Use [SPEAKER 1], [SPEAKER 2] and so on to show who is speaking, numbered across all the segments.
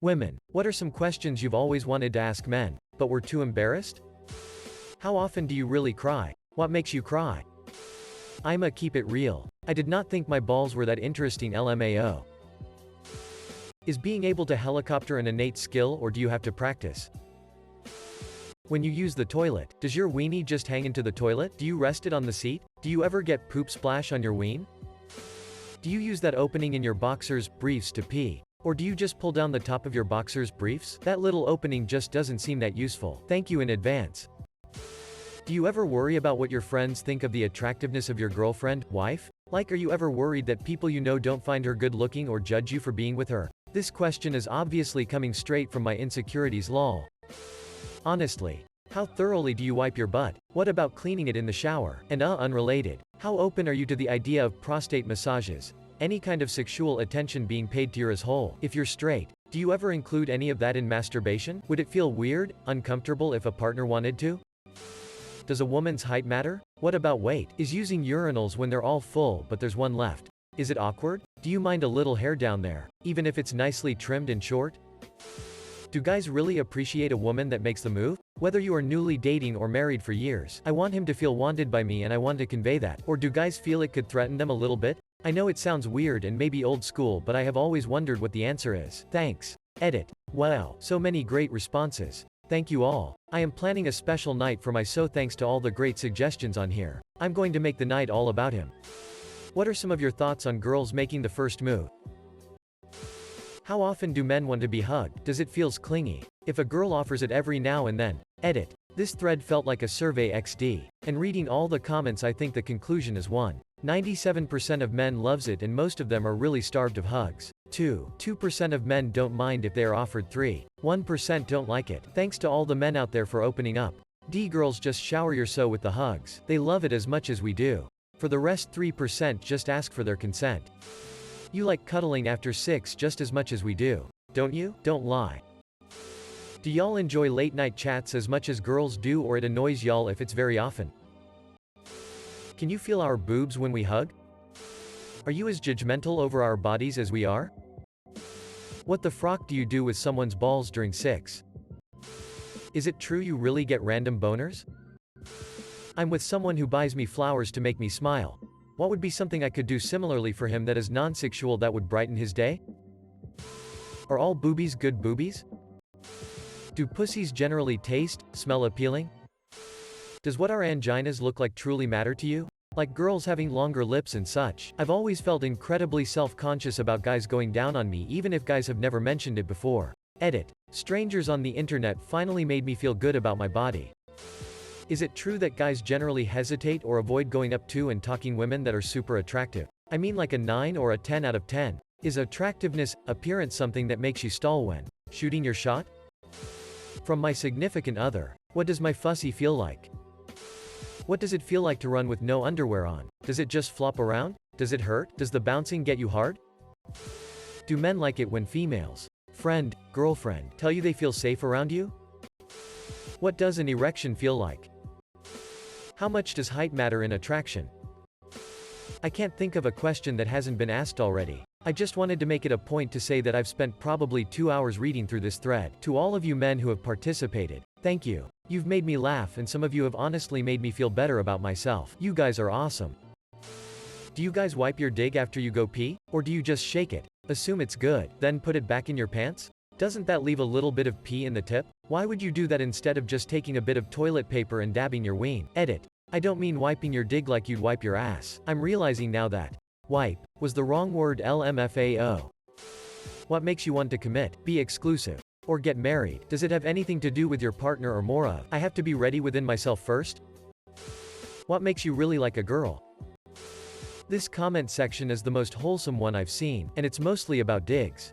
[SPEAKER 1] Women, what are some questions you've always wanted to ask men, but were too embarrassed? How often do you really cry? What makes you cry? I'ma keep it real. I did not think my balls were that interesting LMAO. Is being able to helicopter an innate skill, or do you have to practice? When you use the toilet, does your weenie just hang into the toilet? Do you rest it on the seat? Do you ever get poop splash on your ween? Do you use that opening in your boxers, briefs to pee? Or do you just pull down the top of your boxers, briefs? That little opening just doesn't seem that useful. Thank you in advance. Do you ever worry about what your friends think of the attractiveness of your girlfriend, wife? Like, are you ever worried that people you know don't find her good looking or judge you for being with her? This question is obviously coming straight from my insecurities, lol. Honestly. How thoroughly do you wipe your butt? What about cleaning it in the shower? And unrelated. How open are you to the idea of prostate massages? Any kind of sexual attention being paid to your asshole? If you're straight, do you ever include any of that in masturbation? Would it feel weird, uncomfortable if a partner wanted to? Does a woman's height matter? What about weight? Is using urinals when they're all full but there's one left? Is it awkward? Do you mind a little hair down there, even if it's nicely trimmed and short? Do guys really appreciate a woman that makes the move? Whether you are newly dating or married for years, I want him to feel wanted by me and I want to convey that. Or do guys feel it could threaten them a little bit? I know it sounds weird and maybe old school, but I have always wondered what the answer is. Thanks. Edit. Wow, so many great responses. Thank you all. I am planning a special night for my so thanks to all the great suggestions on here. I'm going to make the night all about him. What are some of your thoughts on girls making the first move? How often do men want to be hugged? Does it feels clingy? If a girl offers it every now and then. Edit. This thread felt like a survey XD. And reading all the comments, I think the conclusion is 1. 97% of men loves it and most of them are really starved of hugs. 2% of men don't mind if they are offered 1% don't like it. Thanks to all the men out there for opening up. Girls just shower your so with the hugs. They love it as much as we do. For the rest 3% just ask for their consent. You like cuddling after 6 just as much as we do. Don't you? Don't lie. Do y'all enjoy late night chats as much as girls do, or it annoys y'all if it's very often? Can you feel our boobs when we hug? Are you as judgmental over our bodies as we are? What the frock do you do with someone's balls during sex? Is it true you really get random boners? I'm with someone who buys me flowers to make me smile. What would be something I could do similarly for him that is non-sexual that would brighten his day? Are all boobies good boobies? Do pussies generally taste, smell appealing? Does what our anginas look like truly matter to you? Like girls having longer lips and such. I've always felt incredibly self-conscious about guys going down on me, even if guys have never mentioned it before. Edit. Strangers on the internet finally made me feel good about my body. Is it true that guys generally hesitate or avoid going up to and talking women that are super attractive? I mean like a 9 or a 10 out of 10. Is attractiveness, appearance something that makes you stall when shooting your shot? From my significant other. What does my fussy feel like? What does it feel like to run with no underwear on? Does it just flop around? Does it hurt? Does the bouncing get you hard? Do men like it when females, friend, girlfriend, tell you they feel safe around you? What does an erection feel like? How much does height matter in attraction? I can't think of a question that hasn't been asked already. I just wanted to make it a point to say that I've spent probably 2 hours reading through this thread. To all of you men who have participated, thank you. You've made me laugh and some of you have honestly made me feel better about myself. You guys are awesome. Do you guys wipe your dig after you go pee? Or do you just shake it, assume it's good, then put it back in your pants? Doesn't that leave a little bit of pee in the tip? Why would you do that instead of just taking a bit of toilet paper and dabbing your ween? Edit. I don't mean wiping your dig like you'd wipe your ass. I'm realizing now that wipe was the wrong word. LMFAO. What makes you want to commit, be exclusive, or get married? Does it have anything to do with your partner or more of, I have to be ready within myself first? What makes you really like a girl? This comment section is the most wholesome one I've seen, and it's mostly about digs.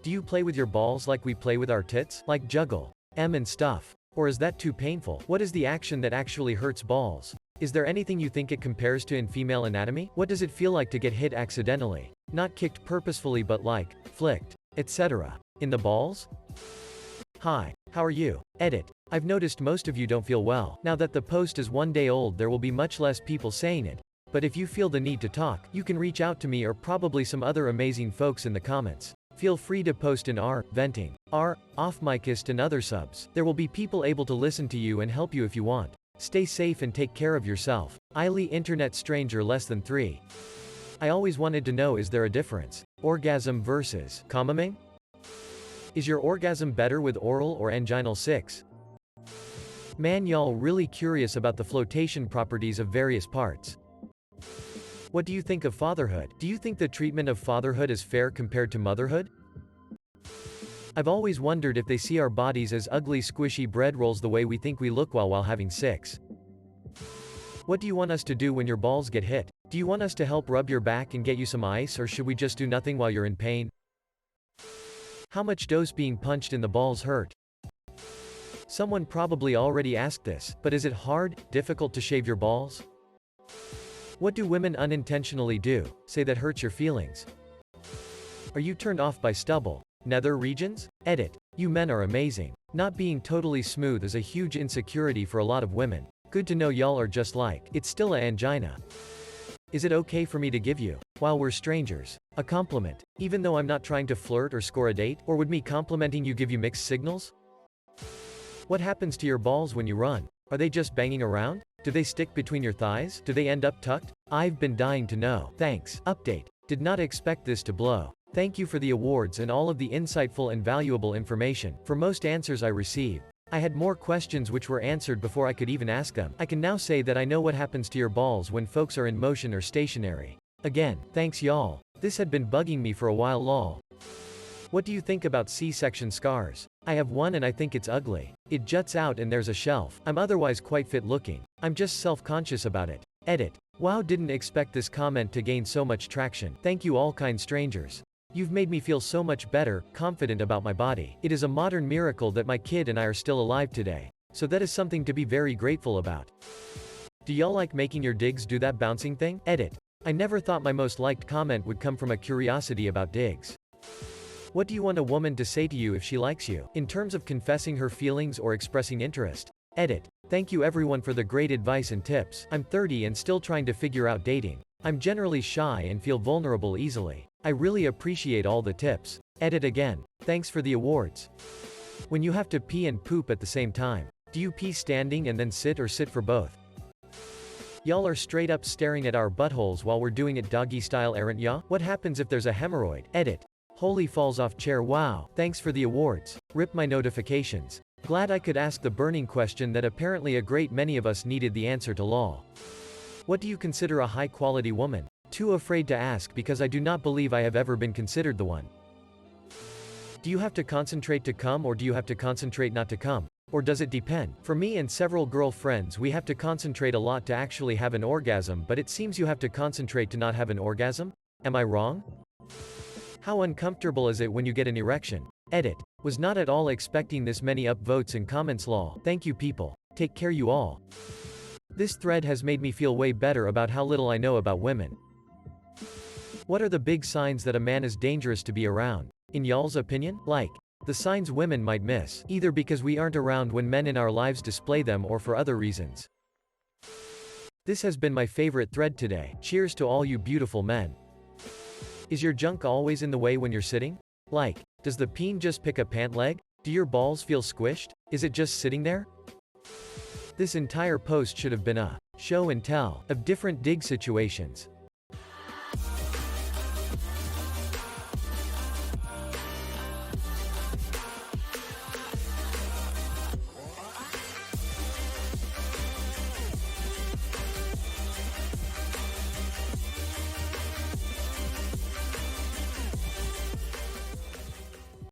[SPEAKER 1] Do you play with your balls like we play with our tits? Like juggle, and stuff? Or is that too painful? What is the action that actually hurts balls? Is there anything you think it compares to in female anatomy? What does it feel like to get hit accidentally? Not kicked purposefully but like, flicked, etc. In the balls? Hi, how are you? Edit. I've noticed most of you don't feel well. Now that the post is 1 day old, there will be much less people saying it. But if you feel the need to talk, you can reach out to me or probably some other amazing folks in the comments. Feel free to post in r, venting, r, off-micist and other subs. There will be people able to listen to you and help you if you want. Stay safe and take care of yourself. Eily Internet Stranger less than 3. I always wanted to know, is there a difference? Orgasm versus coming? Is your orgasm better with oral or anginal sex? Man, y'all really curious about the flotation properties of various parts. What do you think of fatherhood? Do you think the treatment of fatherhood is fair compared to motherhood? I've always wondered if they see our bodies as ugly squishy bread rolls the way we think we look while having sex. What do you want us to do when your balls get hit? Do you want us to help rub your back and get you some ice, or should we just do nothing while you're in pain? How much does being punched in the balls hurt? Someone probably already asked this, but is it hard, difficult to shave your balls? What do women unintentionally do, say that hurts your feelings? Are you turned off by stubble? Nether regions? Edit. You men are amazing. Not being totally smooth is a huge insecurity for a lot of women. Good to know y'all are just like, it's still a angina. Is it okay for me to give you, while we're strangers, a compliment, even though I'm not trying to flirt or score a date? Or would me complimenting you give you mixed signals? What happens to your balls when you run? Are they just banging around? Do they stick between your thighs? Do they end up tucked? I've been dying to know. Thanks. Update. Did not expect this to blow. Thank you for the awards and all of the insightful and valuable information. For most answers I received, I had more questions which were answered before I could even ask them. I can now say that I know what happens to your balls when folks are in motion or stationary. Again, thanks y'all. This had been bugging me for a while lol. What do you think about C-section scars? I have one and I think it's ugly. It juts out and there's a shelf. I'm otherwise quite fit looking. I'm just self-conscious about it. Edit. Wow, didn't expect this comment to gain so much traction. Thank you all kind strangers. You've made me feel so much better, confident about my body. It is a modern miracle that my kid and I are still alive today. So that is something to be very grateful about. Do y'all like making your digs do that bouncing thing? Edit. I never thought my most liked comment would come from a curiosity about digs. What do you want a woman to say to you if she likes you, in terms of confessing her feelings or expressing interest? Edit. Thank you everyone for the great advice and tips. I'm 30 and still trying to figure out dating. I'm generally shy and feel vulnerable easily. I really appreciate all the tips. Edit again. Thanks for the awards. When you have to pee and poop at the same time, do you pee standing and then sit, or sit for both? Y'all are straight up staring at our buttholes while we're doing it doggy style, aren't ya? What happens if there's a hemorrhoid? Edit. Holy falls off chair, wow. Thanks for the awards. Rip my notifications. Glad I could ask the burning question that apparently a great many of us needed the answer to lol. What do you consider a high quality woman? Too afraid to ask because I do not believe I have ever been considered the one. Do you have to concentrate to come, or do you have to concentrate not to come? Or does it depend? For me and several girlfriends, we have to concentrate a lot to actually have an orgasm, but it seems you have to concentrate to not have an orgasm? Am I wrong? How uncomfortable is it when you get an erection? Edit. Was not at all expecting this many upvotes and comments lol. Thank you people. Take care you all. This thread has made me feel way better about how little I know about women. What are the big signs that a man is dangerous to be around? In y'all's opinion? Like, the signs women might miss, either because we aren't around when men in our lives display them or for other reasons. This has been my favorite thread today. Cheers to all you beautiful men. Is your junk always in the way when you're sitting? Like, does the peen just pick a pant leg? Do your balls feel squished? Is it just sitting there? This entire post should have been a show and tell of different dig situations.